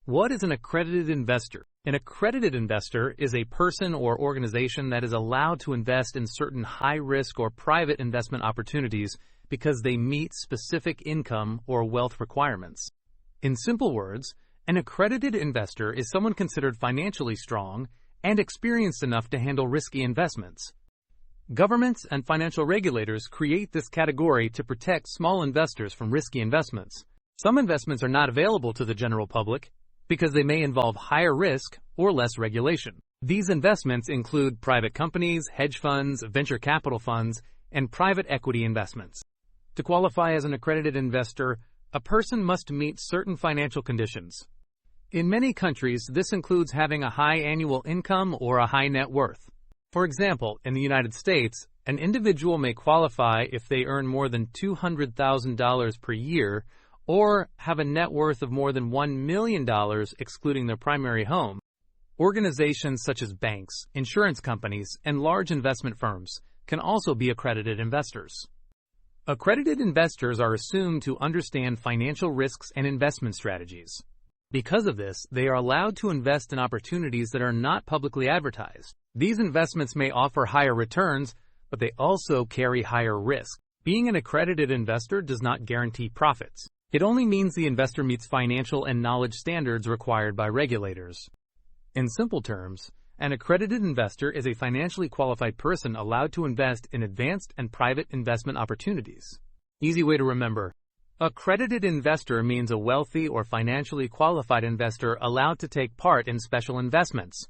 What is an accredited investor? An accredited investor is a person or organization that is allowed to invest in certain high-risk or private investment opportunities because they meet specific income or wealth requirements. In simple words, an accredited investor is someone considered financially strong and experienced enough to handle risky investments. Governments and financial regulators create this category to protect small investors from risky investments. Some investments are not available to the general public because they may involve higher risk or less regulation. These investments include private companies, hedge funds, venture capital funds, and private equity investments. To qualify as an accredited investor, a person must meet certain financial conditions. In many countries, this includes having a high annual income or a high net worth. For example, in the United States, an individual may qualify if they earn more than $200,000 per year or have a net worth of more than $1 million excluding their primary home. Organizations such as banks, insurance companies, and large investment firms can also be accredited investors. Accredited investors are assumed to understand financial risks and investment strategies. Because of this, they are allowed to invest in opportunities that are not publicly advertised. These investments may offer higher returns, but they also carry higher risk. Being an accredited investor does not guarantee profits. It only means the investor meets financial and knowledge standards required by regulators. In simple terms, an accredited investor is a financially qualified person allowed to invest in advanced and private investment opportunities. Easy way to remember. Accredited investor means a wealthy or financially qualified investor allowed to take part in special investments.